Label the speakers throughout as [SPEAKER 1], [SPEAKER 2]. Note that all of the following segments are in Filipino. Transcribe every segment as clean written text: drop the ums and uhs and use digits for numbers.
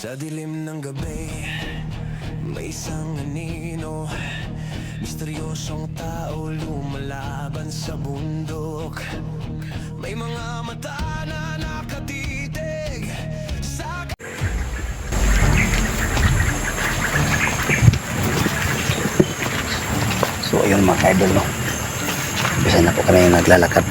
[SPEAKER 1] Sa dilim ng gabi, may isang anino, misteryosong tao lumalaban sa bundok. May mga mata na nakatitig sa...
[SPEAKER 2] So ayun mga ka-idol, no? Bisa na po kami naglalakad.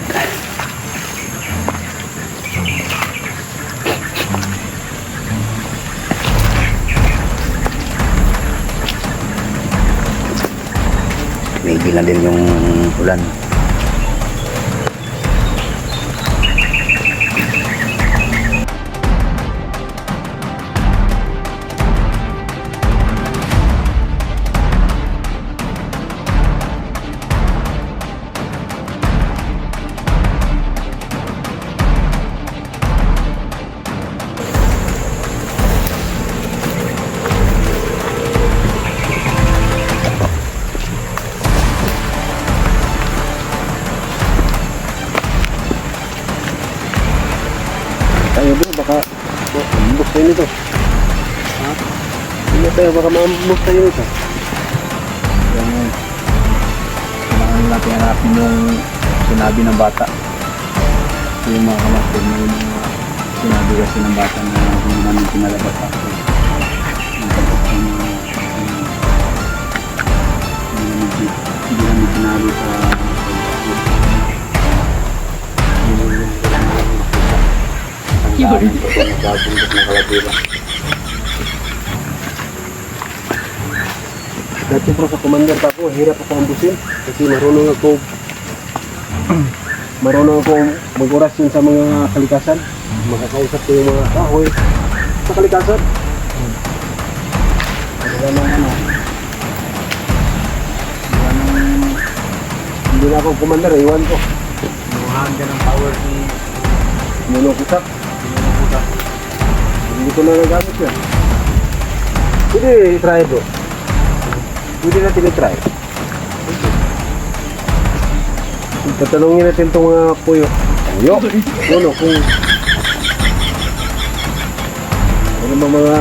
[SPEAKER 2] Maybe na din yung ulan.
[SPEAKER 3] Tayo bro, baka mambuk tayo nito. Ha? Hindi tayo, baka mambuk tayo nito.
[SPEAKER 4] Yung kailangan natin hanapin yung sinabi ng bata. So yung mga kapatid na yung mga sinabi kasi ng bata na hindi namin pinalabas ako. Yung tapos yung hindi namin sinabi sa tandaan ko kung nagabundok ng kalabira.
[SPEAKER 3] Dati bro sa commander pa ako, hirap ako ambusin. Kasi marunong ako mag-oras yun sa mga kalikasan. Makakausap ko yung mga kahoy sa kalikasan. Hindi na ako commander, iwan ko.
[SPEAKER 4] Inuhan ka ng power ni
[SPEAKER 3] Munukusak. Hindi ko na nagamit yan. Pwede i-try bro. Pwede natin i-try. Tatanungin natin itong mga puyo. Puyo? Puno kung ano ba mga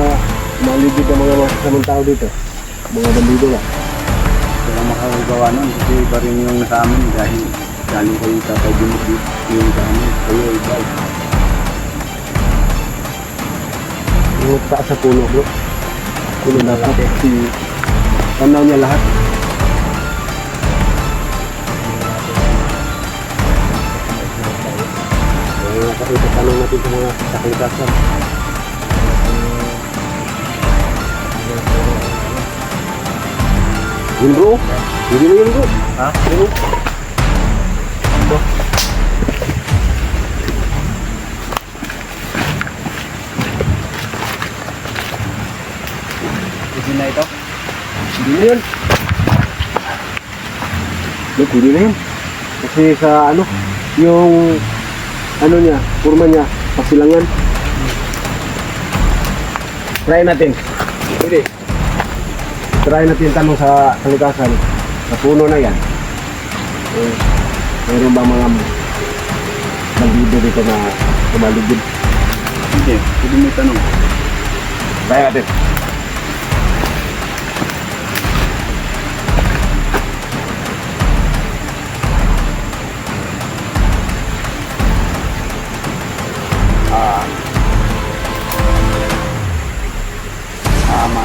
[SPEAKER 3] maligid na mga masasamang tao dito. Mga bandido lang.
[SPEAKER 4] Kaya makakagawa nun kasi iba rin yung sa amin dahil galing kayo sa kajimot yung sa amin. Kayo iba.
[SPEAKER 3] Yung taas sa puno bro. Puno na lahat. Si tanaw niya lahat. Itatanong natin sa mga sakalikasan. Yun bro. Hindi na yun bro.
[SPEAKER 4] Ha?
[SPEAKER 3] Yun.
[SPEAKER 4] Isin na ito?
[SPEAKER 3] Hindi na yun. Hindi na yun. Kasi sa ano, yung ano niya, forma niya, pasilangan. Try natin. Pwede. Try natin tanong sa kalikasan. Sa puno na yan. Mayroon ba mga bandido dito na tumaligid?
[SPEAKER 4] Hindi. Pwede may tanong.
[SPEAKER 3] Try natin.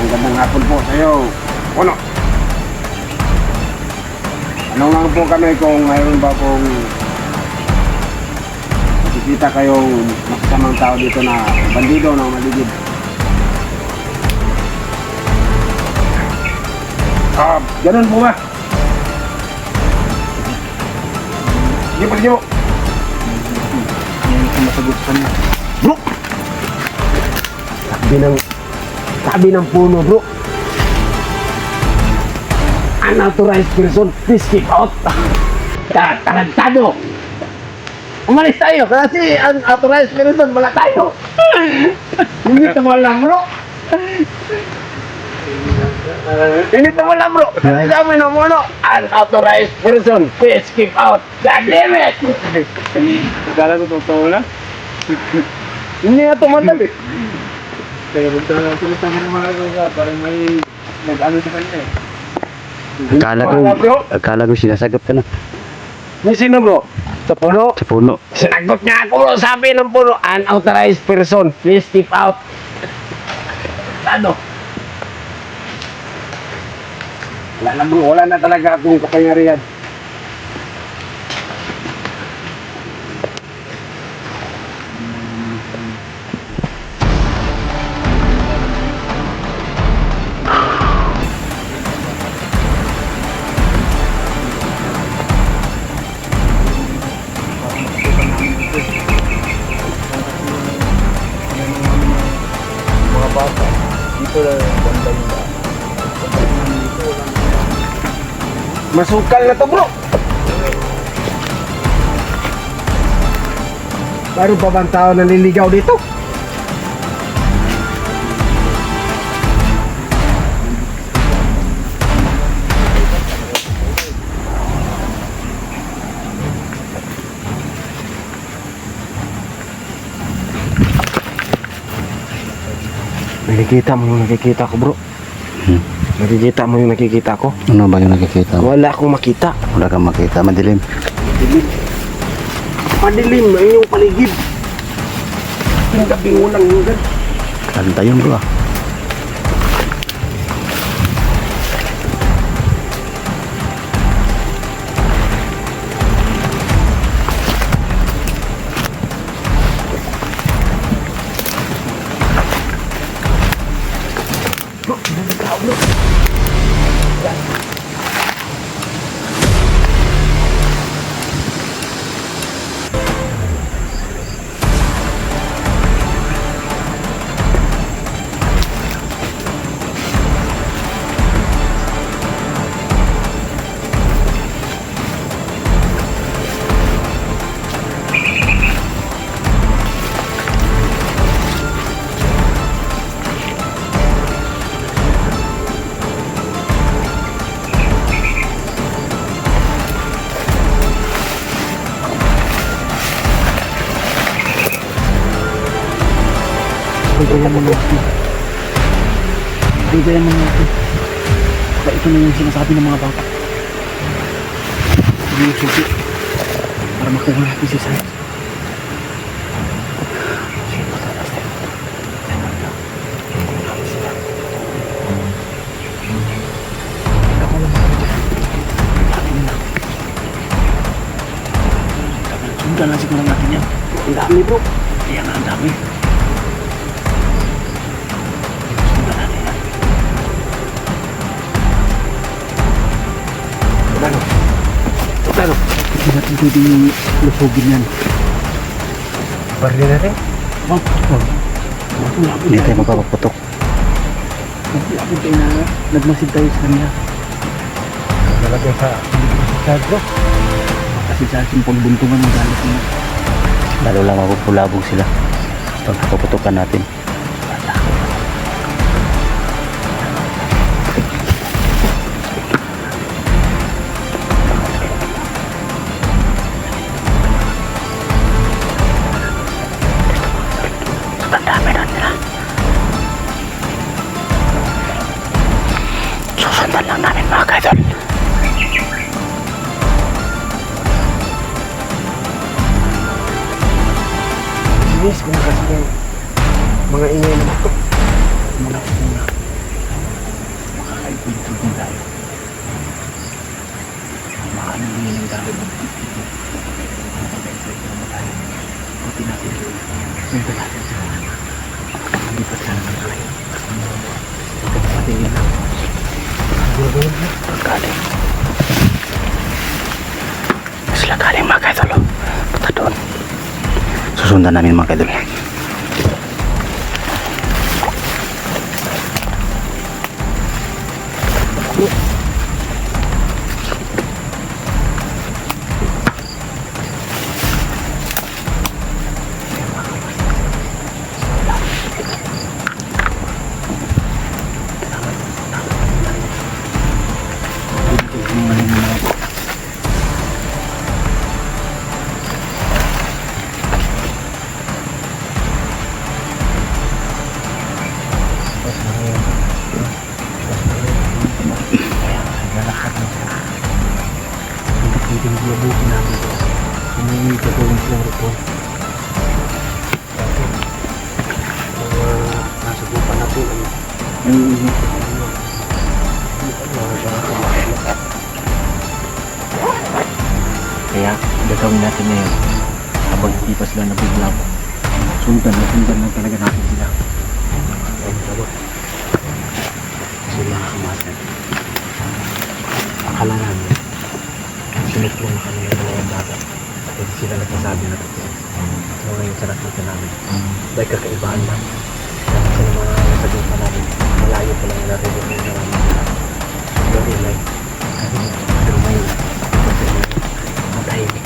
[SPEAKER 3] Magandang hapon po sa iyo. Puno. Anong lang po kami kung mayroon ba kung makikita kayong masasamang tao dito na bandido na maligid. Ganun po ba? Sige po, sige po.
[SPEAKER 4] Yung sumasagot ka niya.
[SPEAKER 3] Bro! Sabi ng puno bro. Unauthorized person, please keep out. Tarantado. Umalis tayo kasi unauthorized person, wala tayo. Hindi ito wala bro. Hindi ito wala bro. Sabi ng puno, unauthorized person, please keep out. God damn it.
[SPEAKER 4] Kala ko totoo na?
[SPEAKER 3] Hindi nga tumandag eh.
[SPEAKER 4] Kaya punta ng mga kaya parang may nag-ano sa kanya eh.
[SPEAKER 2] Akala ko sinasagot ka na.
[SPEAKER 3] Ni sino bro? Sa puno?
[SPEAKER 2] Sa puno.
[SPEAKER 3] Sinagot niya ako bro. Sabi ng puno, unauthorized person, please step out. Ano? Wala na bro, wala na talaga akong kapangyarihan.
[SPEAKER 4] Mga bata, dito lang banda yung daan.
[SPEAKER 3] Masukal na to bro. Baru pa bang tao naliligaw dito? Nakikita mo yung nakikita ko bro. Nakikita mo yung nakikita ko.
[SPEAKER 2] Ano ba yung nakikita mo?
[SPEAKER 3] Wala akong makita.
[SPEAKER 2] Wala kang makita, madilim.
[SPEAKER 3] Madilim na yung paligid. Yung gabing walang hinggan.
[SPEAKER 2] Kanta yun bro ah. Bigayan mo natin. Bigayan mo natin. Baka ito na yung sinasabi ng mga bata. Sige yung susi. Para makuha natin si Sai. Sundan lang siguro natin yan.
[SPEAKER 3] Ang dami bro.
[SPEAKER 2] Kaya nga ang dami.
[SPEAKER 3] Ano?
[SPEAKER 2] Hindi natin pwedeng lusogin yan.
[SPEAKER 3] Barili natin?
[SPEAKER 2] Hindi tayo magpapaputok.
[SPEAKER 4] Ako tayo na nagmasid tayo sa kanya.
[SPEAKER 3] Talaga sa bro.
[SPEAKER 4] Kasi sa ating pagbuntungan ng galit niya.
[SPEAKER 2] Lalo lang mapupulabog sila pag paputukan natin. Susundan lang namin mga kaidol.
[SPEAKER 3] Yes, kung kasi yung mga ingay naman ito.
[SPEAKER 4] Muna. Makakaipin tayo. Makanangin ng galit. Pati natin doon. Sundan natin sila. Lipat ka naman tayo. Patingin lang.
[SPEAKER 2] Galing. Sila galing mga kaidol. Punta doon. Susundan namin mga kaidol.
[SPEAKER 3] Pinaglabutin namin ito. Humingi ka tulong silang report. Nasa bupa na po.
[SPEAKER 4] Kaya gagawin natin ngayon habang hindi pa sila nabiglab. Sundan lang talaga natin sila.
[SPEAKER 3] Sila nakamasan. Akala namin, sinuplong na kami ng dalawang bata. At hindi sila nagsasabi na totoo. Pero ngayon sa nakita namin, dahil kakaibahan lang. Sa mga nasagot pa namin, malayo pa lang yung narinig na namin nila. Pero ilay, pero ngayon, matahimik.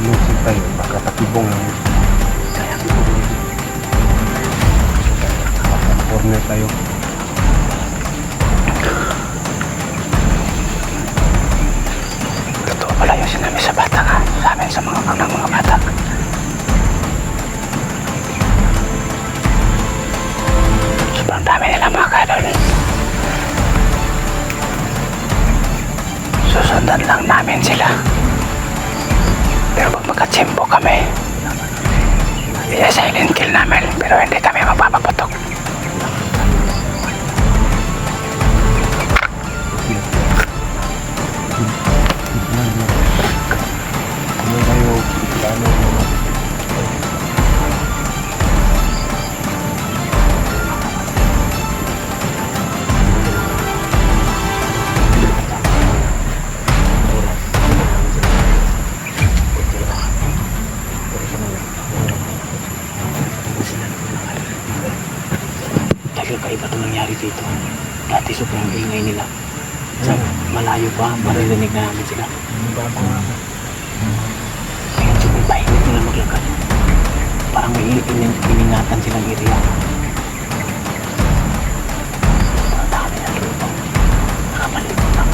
[SPEAKER 3] Ilusip tayo, baka takibong lang. Kaya ko corner tayo.
[SPEAKER 2] Totoo pala yung sinabi sa bata nga. Sa amin, sa mga bata. Sobrang dami nila mga kadol. Susundan lang namin sila. Pero pag magkatsimpo kami, silent kill namin. Pero hindi kami magpapaputok.
[SPEAKER 3] Dahil kaiba ito nangyari dito. Dati sobrang ingay nila. Sa malayo pa, maririnig na namin sila. Ngayon sobrang tahimik nila maglakad. Parang may iningatan silang area. Ang dami na lupa. Nakapalipot lang.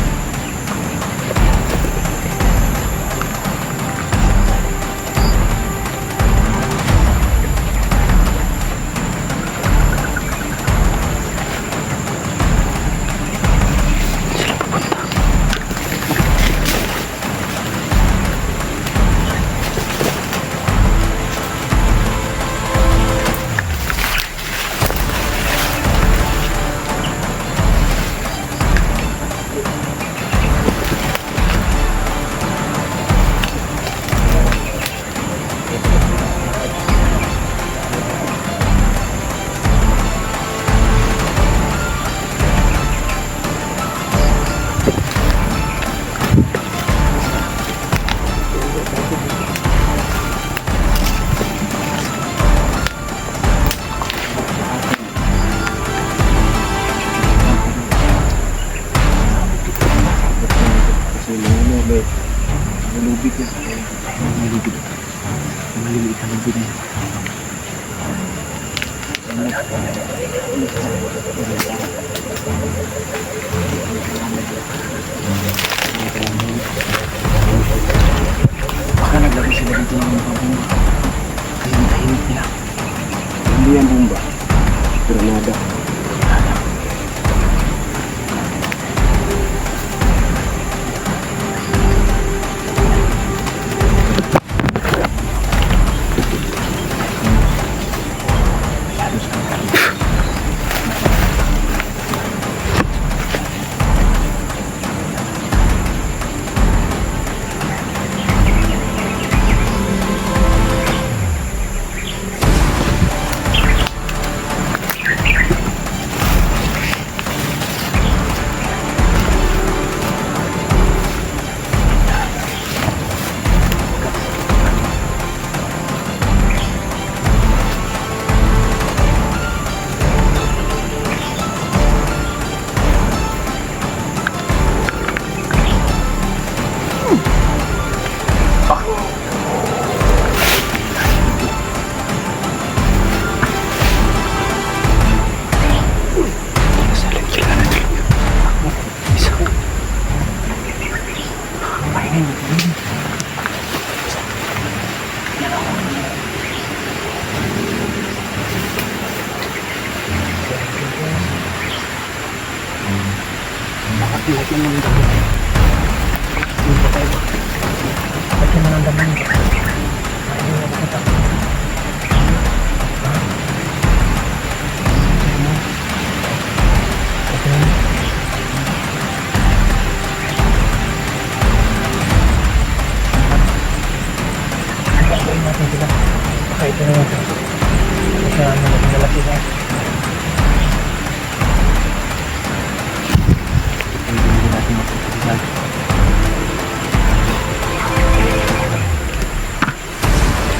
[SPEAKER 4] Malubig yan. Malubig. Maliliit na lubig na yan. Baka naglagay sila dito ng mga bomba. Kaya ang tahimik nila. Hindi yan bomba. Pero nada.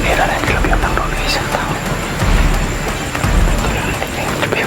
[SPEAKER 2] Tinira na yung dilubyo ng doon ng isang tao. Tuloy na yung dilubyo.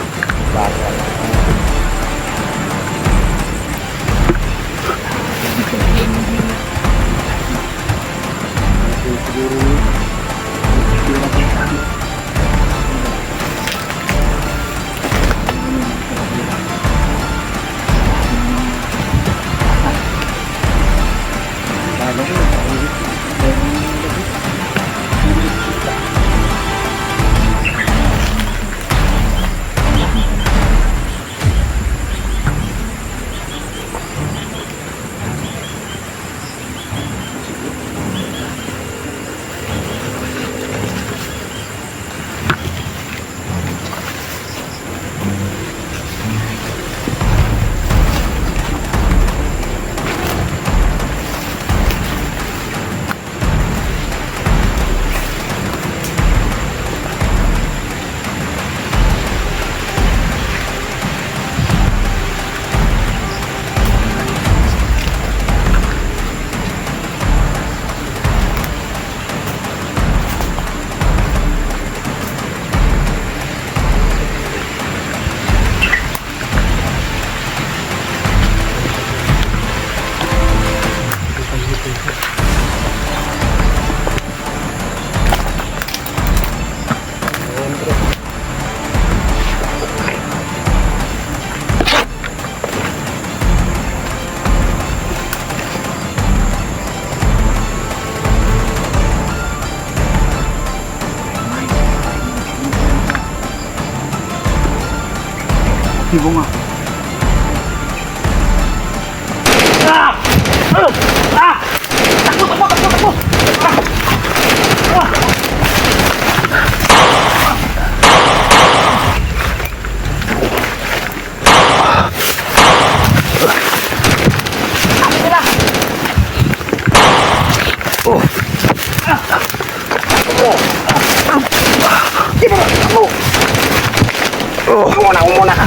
[SPEAKER 4] Ibo nga. Umuna ka.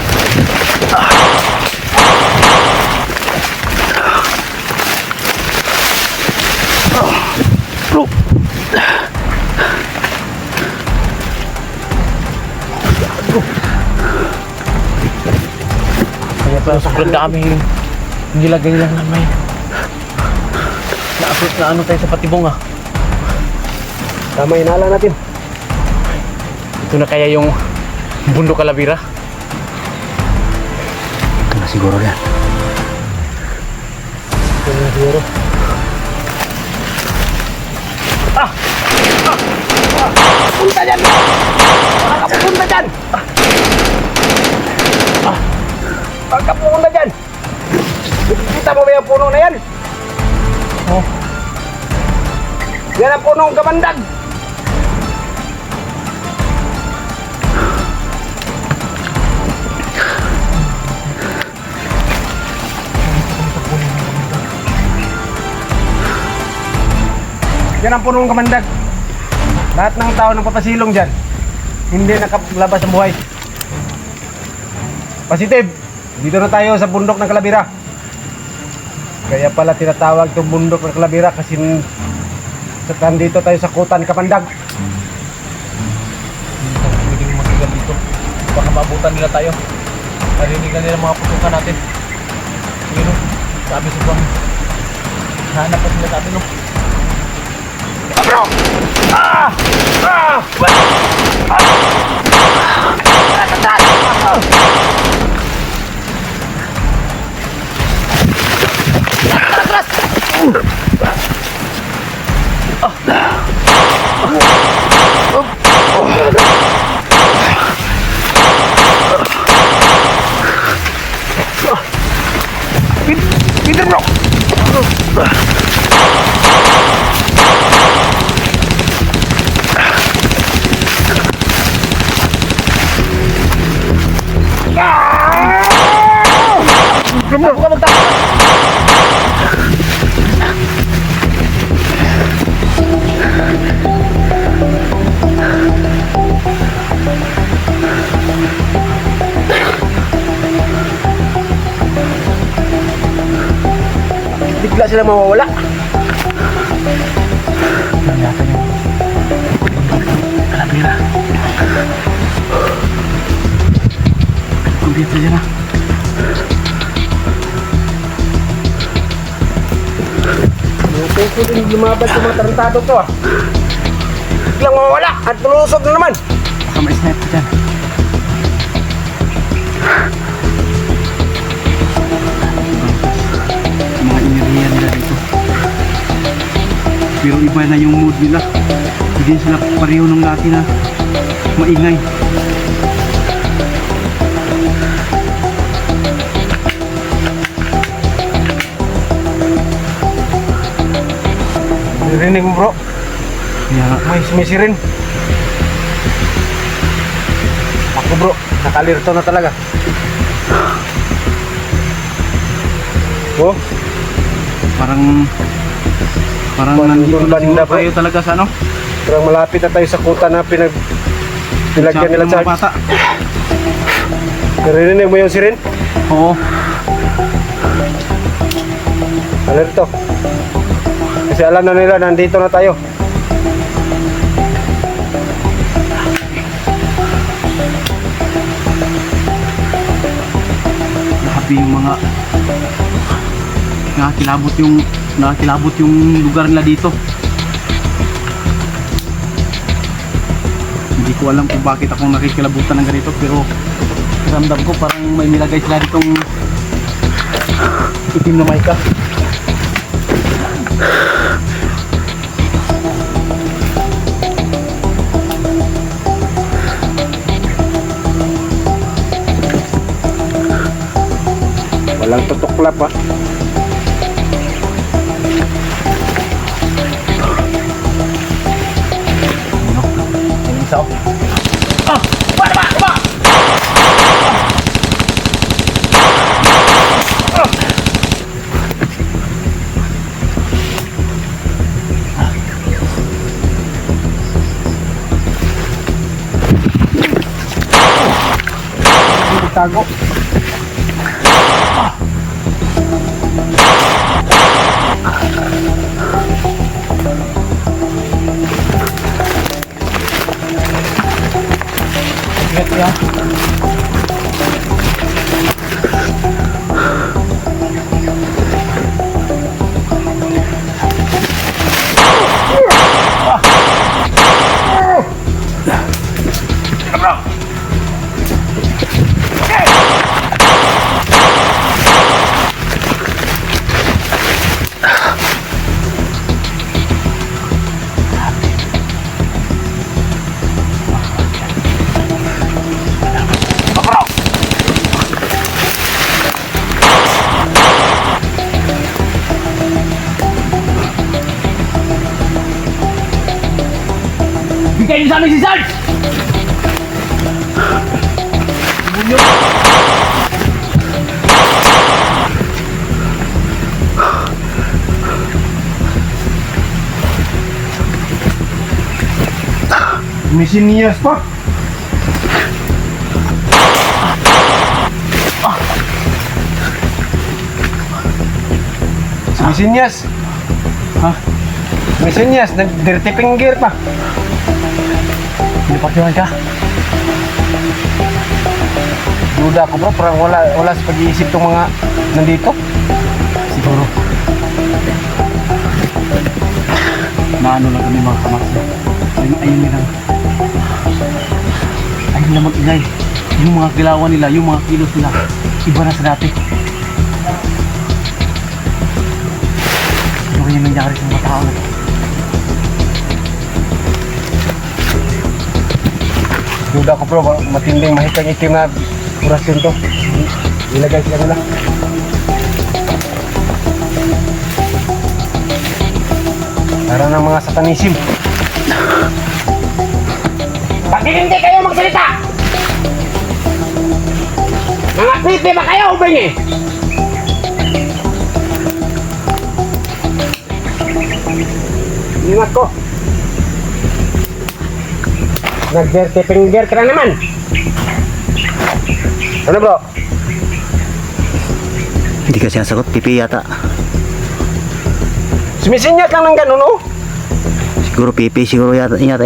[SPEAKER 3] Kaya pala sobrang dami yung nilagay lang na may naasot na ano tayo sa patibong ah.
[SPEAKER 4] Tama inala natin.
[SPEAKER 3] Ito na kaya yung bundok Calavera?
[SPEAKER 2] Ito na siguro yan.
[SPEAKER 4] Ito na siguro.
[SPEAKER 3] Punta dyan! Punta dyan! Pagkapunta dyan! Kita mo ba yung puno na yan? Oh. Yan ang punong kamandag! Yan ang punong kamandag. Lahat ng tao ng papasilong dyan, hindi nakalabas ng buhay. Positive, dito na tayo sa bundok ng Calavera. Kaya pala tinatawag itong bundok ng Calavera kasi nandito tayo sa Kutan Kamandag. Hindi tayo pwedeng magsigal dito. Baka maabutan nila tayo. Narinig na nila mga putukan natin. Yun o, sabi sa buwan. Hanap pa sila natin o. Bro! Ah! Ah! bigla sila mawawala.
[SPEAKER 2] Yan yata yung kalabira. Kumpito dyan na.
[SPEAKER 3] Natin ko din lumaban sa mga tarantado to ah. Biglang mawawala at lulusog na naman.
[SPEAKER 2] Baka ma-snipe ka dyan. Mga iniriyan nila dito. Pero iba na yung mood nila. Hindi sila pareho nung dati na maingay.
[SPEAKER 3] Narinig mo bro,
[SPEAKER 2] Kaya
[SPEAKER 3] may sumisirin. Ako bro, nakalirto na talaga. Oh,
[SPEAKER 2] parang
[SPEAKER 3] Parang
[SPEAKER 2] nandito na
[SPEAKER 3] banda
[SPEAKER 2] siguro
[SPEAKER 3] pa.
[SPEAKER 2] tayo talaga sa ano?
[SPEAKER 3] parang malapit na tayo sa kuta na pinilagyan nila
[SPEAKER 2] ng
[SPEAKER 3] sa...
[SPEAKER 2] mga bata.
[SPEAKER 3] Narinig mo yung sirin?
[SPEAKER 2] Oo.
[SPEAKER 3] Alerto. Kasi alam na nila, nandito na tayo.
[SPEAKER 2] Grabe yung mga nakakilabot yung lugar nila dito. Hindi ko alam kung bakit ako nakikilabutan ng ganito, pero ramdam ko parang may nilagay sila ditong itim na mica.
[SPEAKER 3] Walang tutuklap ha.
[SPEAKER 2] Yung isa oh.
[SPEAKER 3] Tago.
[SPEAKER 2] Ingat ya. Bigay niyo sa amin si Sarge!
[SPEAKER 3] May siniyas pa. May sinyas.
[SPEAKER 2] Ha?
[SPEAKER 3] May sinyas. Nag-dirty finger pa.
[SPEAKER 2] Hindi pa ka?
[SPEAKER 3] Duda ako bro. Parang wala sa pag-iisip tong mga nandito.
[SPEAKER 2] Siguro. Naano lang kami mga kamaksa. Ayun nilang. Ayun lang mag-ingay. Yung mga kilawan nila, yung mga kilos nila, iba na sa dati. Ano kaya nangyari sa mga tao na to?
[SPEAKER 3] Duda ko bro. Matinding mahitang itim na orasyon to. Ilagay sila nila. Para ng mga satanism. Bakit hindi kayo magsalita? Mga pipi ba kayo o bingi? Ingat ko. Nag-dirty finger ka na naman. Ano bro?
[SPEAKER 2] Hindi ka sinasagot, pipi yata.
[SPEAKER 3] Sumisinyat lang ng ganun, oh.
[SPEAKER 2] Siguro pipi, siguro yata yan.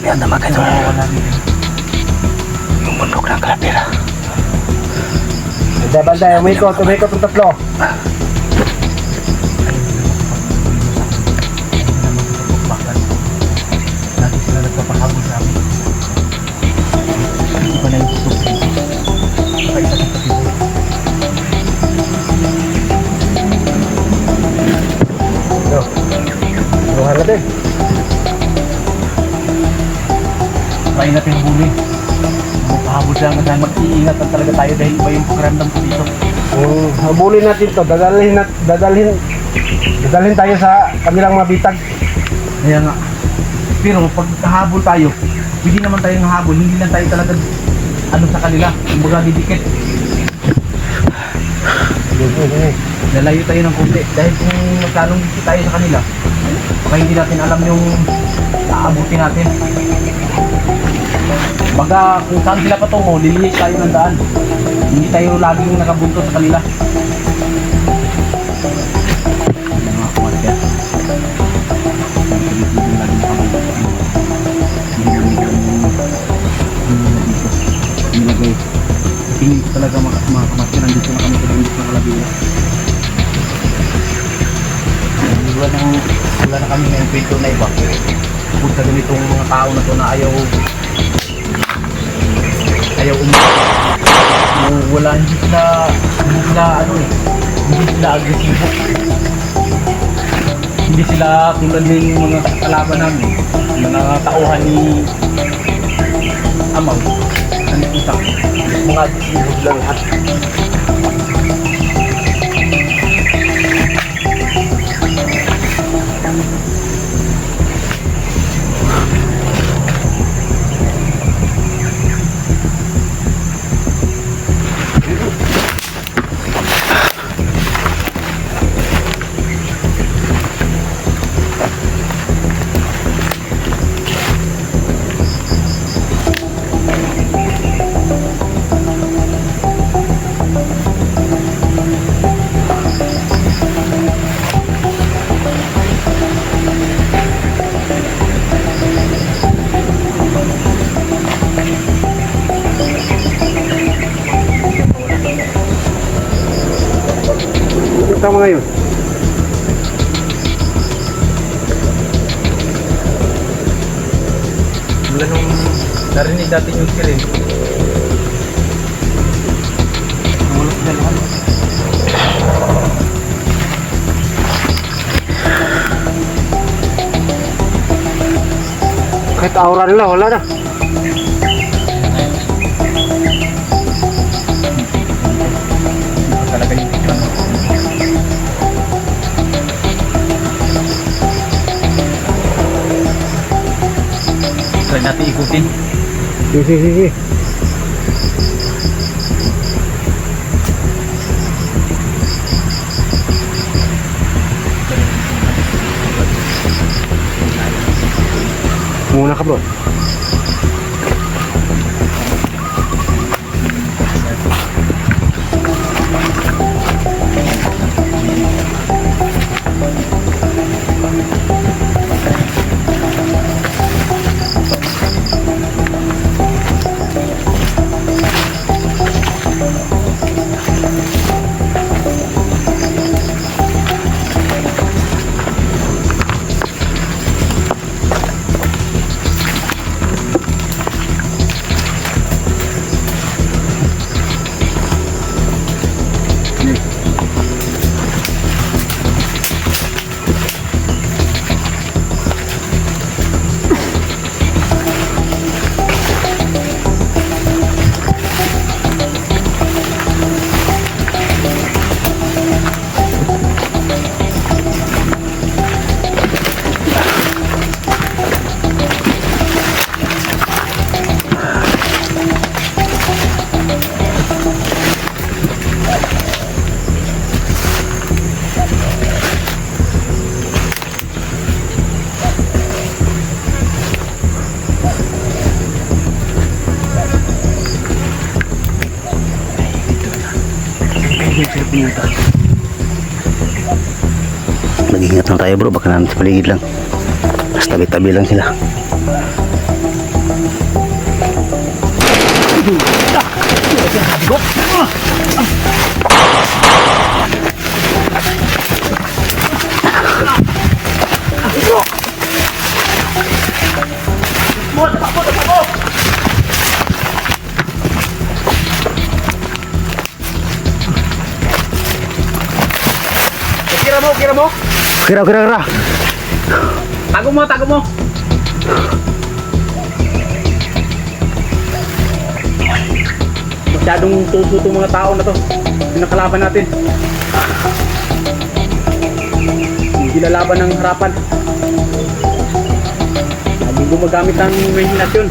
[SPEAKER 2] Yan na mga idol. Yung bundok ng Kalapira.
[SPEAKER 3] Banday, umikot ng tatlo.
[SPEAKER 2] Lagi sila nagpapahabol sa amin. Hindi pa na yung tutok. Kaisa ng pagkibol.
[SPEAKER 3] Luhan natin.
[SPEAKER 2] Try natin huli. Magpahabol sila hanggang dahil mag-iingat at talaga tayo dahil iba yung pakiramdam ko dito.
[SPEAKER 3] Habulin natin to. Dadalhin tayo sa kanilang mabitag.
[SPEAKER 2] Kaya nga. Pero pag kahabol tayo, hindi naman tayo nahabol, hindi lang tayo talaga ano sa kanila, kumbaga didikit. Lalayo tayo ng konti dahil kung maglalong dikit tayo sa kanila, baka hindi natin alam yung aabutin natin. Baga kung saan sila patungo, lilihis tayo ng daan. Hindi tayo laging nakabunto sa kanila. Mga kumatya. Nilagay. Tingin ko talaga mga kamatya, nandito na kami sa bundok ng Kalabira. Wala na kami ngayong pinto na iba. Kung sa ganitong mga tao na to na ayaw wala, hindi sila agresibo. Hindi sila tulad ng mga kalaban namin, mga tauhan ni Amaw, ano itak, mga agresibo sila lahat.
[SPEAKER 3] Tama ngayon.
[SPEAKER 2] Mula nung narinig natin yung sirin, nawalok na lahat.
[SPEAKER 3] Kahit aura nila, wala na.
[SPEAKER 2] Talaga yung tikman. Try natin ikutin.
[SPEAKER 3] Sige. Muna ka bro.
[SPEAKER 2] pumunta.
[SPEAKER 5] Mag-ingat lang tayo bro, baka namin sa paligid lang. Mas tabi-tabi lang sila.
[SPEAKER 2] Kira mo.
[SPEAKER 5] Kira.
[SPEAKER 2] Tago mo. Masyadong tuso itong mga tao na to. Pinakalaban natin. Hindi lalaban ng harapan. Lagi gumagamit ng imahinasyon.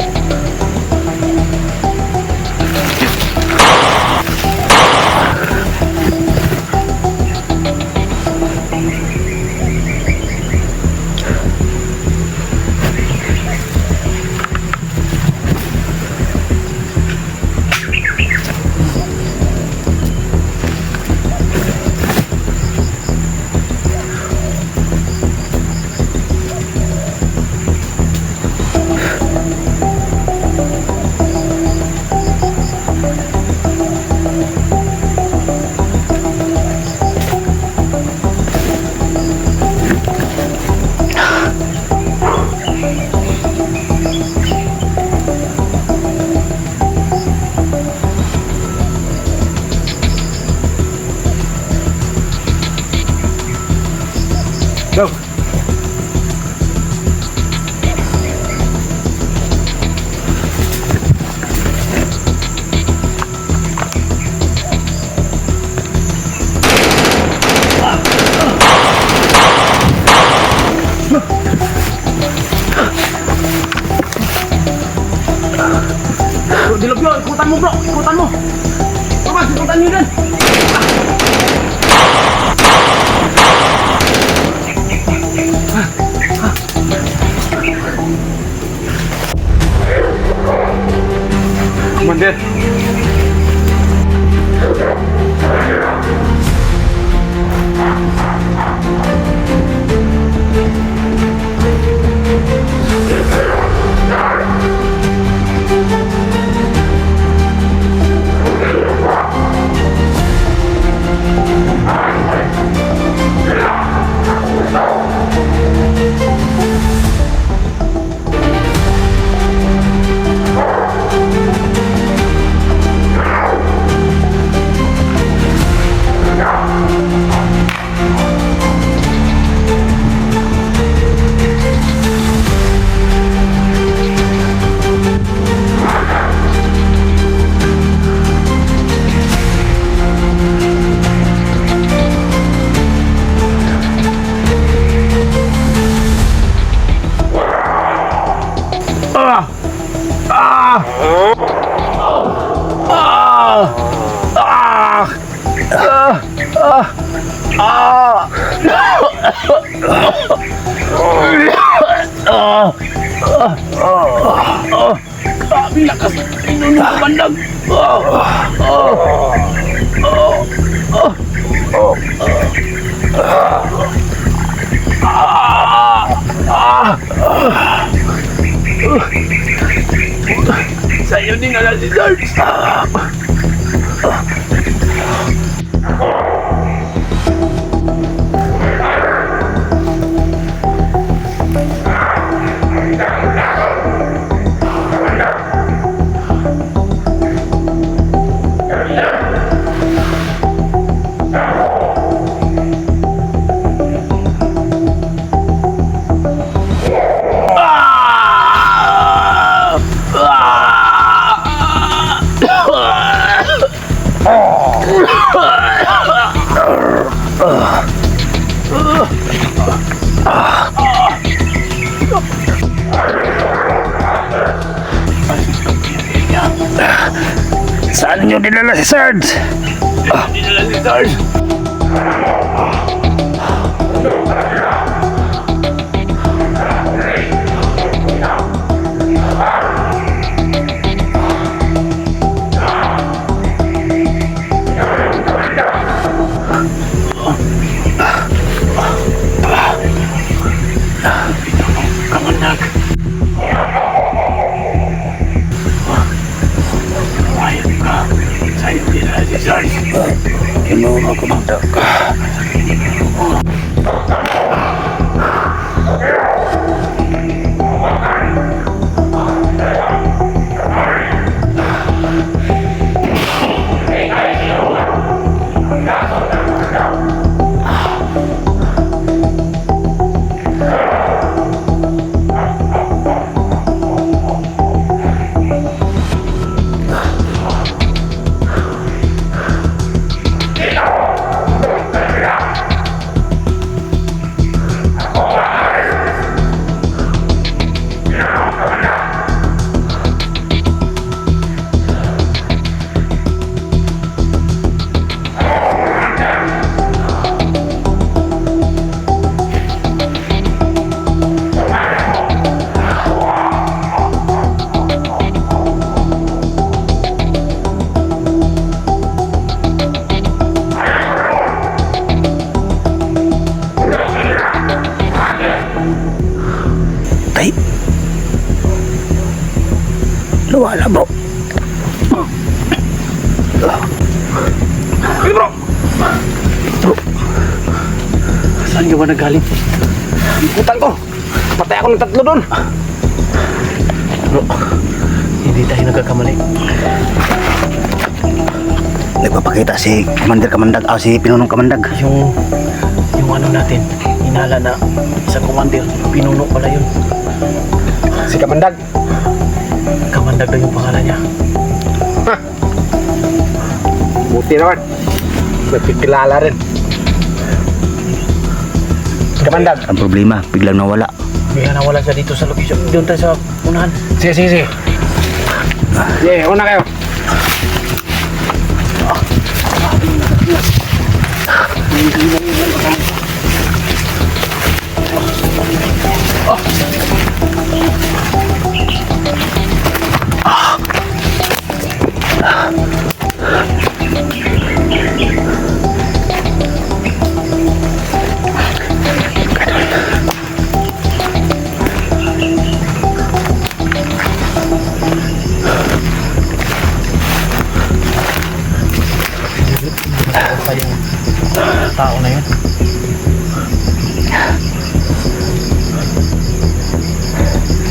[SPEAKER 2] Go! Dilog yun! Ikutan mo bro! Ikutan mo! Thomas, ikutan nyo din! Commander! Ang lakas ng bandag. Sa'yo din ala si Sarge.
[SPEAKER 5] Saan nyo dinala si Sarge?
[SPEAKER 2] Dinala si Sarge.
[SPEAKER 3] Kamandag. Mayat ka. Sa'yo si Sarge.
[SPEAKER 5] Pinuno Kamandag. Tay. Luwala bro.
[SPEAKER 3] Hey bro! Bro, saan ka ba nagaling? Ikutan ko! Patay ako ng 3 doon! Bro, hindi tayo nagkakamali.
[SPEAKER 5] Nagpapakita si Kamandag, si Pinunong Kamandag.
[SPEAKER 3] Yung ano natin, hinala na isang commander, pinuno pala yun.
[SPEAKER 2] Si Kamandag.
[SPEAKER 3] Kamandag na yung pangalan niya.
[SPEAKER 2] Buti naman. Nagkikilala rin. Kamandag.
[SPEAKER 5] Ang problema, biglang nawala.
[SPEAKER 3] Bigla nawala siya dito sa location. Doon tayo sa unahan.
[SPEAKER 2] Sige, sige, sige. Yeah, una kayo.
[SPEAKER 3] Pa yung tao na yun.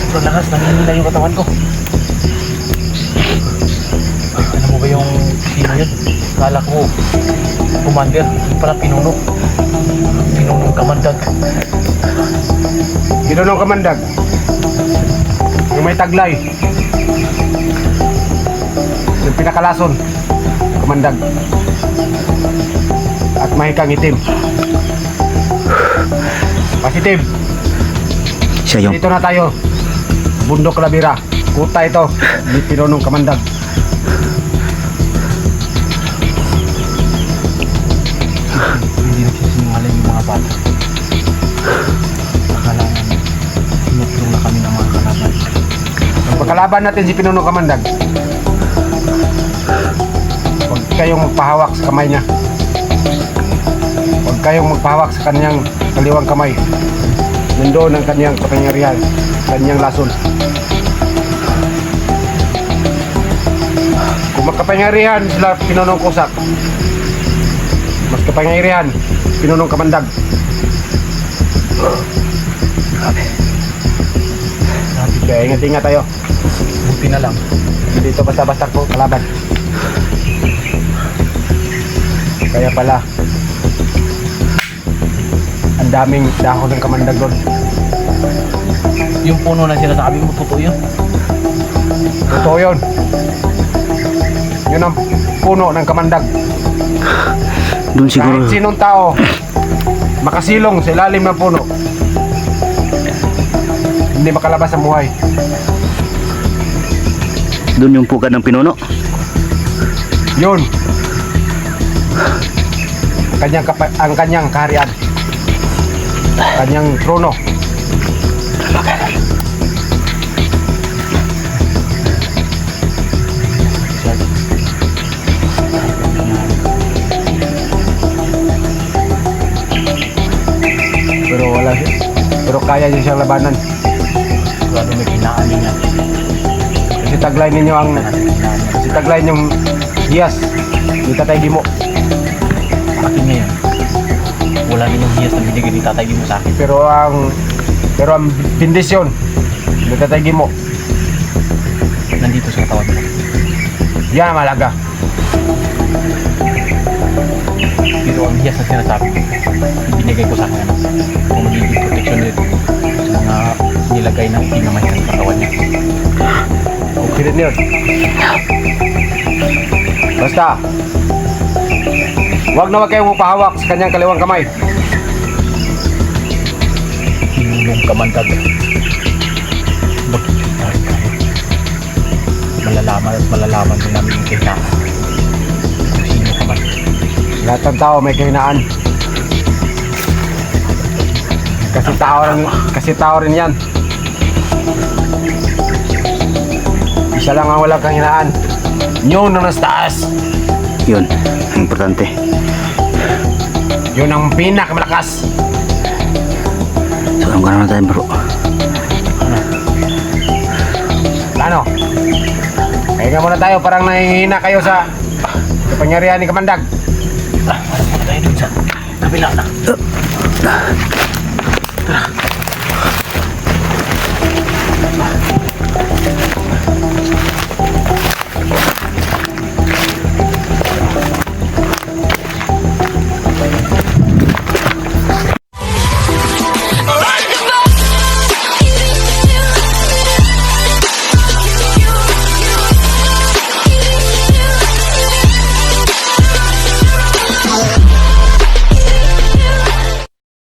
[SPEAKER 3] Sobrang lakas, nanginila yung katawan ko. Alam mo ba yung sino yun? Kala ko commander, yung pala pinuno. Pinunong Kamandag.
[SPEAKER 2] Pinunong Kamandag. Yung may taglay. Yung pinakalason. Kamandag. At mahikang itim. Positive.
[SPEAKER 5] Siya yung
[SPEAKER 2] Dito na tayo. Bundok Labira. Kuta ito. Ni Pinunong Kamandag.
[SPEAKER 3] Hindi nagsisinungaling yung mga bata. Akala namin, sinuplong na kami ng mga kalaban.
[SPEAKER 2] Ang pagkalaban natin si Pinunong Kamandag. Huwag kayong magpahawak sa kamay niya. Huwag kayong magpahawak sa kanyang kaliwang kamay. Nandoon ang kanyang kapangyarihan, kanyang lason. Kung magkapangyarihan sila Pinunong Kusak, mas kapangyarihan Pinunong Kamandag.
[SPEAKER 3] Grabe.
[SPEAKER 2] Kaya ingat-ingat tayo.
[SPEAKER 3] Buti na lang.
[SPEAKER 2] Hindi ito basta-basta po kalaban. Kaya pala ang daming dahon ng Kamandag doon.
[SPEAKER 3] Yung puno na sinasabi mo, totoo yun?
[SPEAKER 2] Totoo yun. Yun ang puno ng Kamandag.
[SPEAKER 5] doon siguro.
[SPEAKER 2] Kahit sinong tao makasilong sa ilalim ng puno, hindi makalabas ang buhay.
[SPEAKER 5] Doon yung pugad ng pinuno.
[SPEAKER 2] Yun ang kanyang kaharian, kanyang trono. pero kaya niya siyang labanan.
[SPEAKER 4] Sigurado may kinaan din yan.
[SPEAKER 2] Kasi taglay ninyo ang kasi taglay yung hiyas ni Tatay Gimo.
[SPEAKER 4] Akin ngayon. Wala rin yung hiyas na binigay ni Tatay Gimo sa akin.
[SPEAKER 2] Pero ang bendisyon ni Tatay Gimo,
[SPEAKER 4] Nandito sa katawan ko.
[SPEAKER 2] yan ang malaga.
[SPEAKER 4] Pero ang hiyas na sinasabi, ibinigay ko sa akin kung magiging protection din sa mga nilagay ng pinamay sa katawan niya.
[SPEAKER 2] Okay din yun. Basta, wag na wag kayong upahawak sa kanyang kaliwang kamay.
[SPEAKER 4] Hinulong ka man kagad. Malalaman at malalaman din namin yung kailangan. Kung sino ka man.
[SPEAKER 2] Lahat ng tao may kahinaan. Kasi tao rin yan. Isa lang ang walang kahinaan. Yun ang nasa taas.
[SPEAKER 5] Yun, ang importante.
[SPEAKER 2] Yun ang pinakamalakas.
[SPEAKER 5] So, ang naman tayo bro.
[SPEAKER 2] Ano? Kaya muna tayo, parang nahihina kayo sa kapangyarihan ni Kamandag.
[SPEAKER 4] Tayo dun sa kabila na.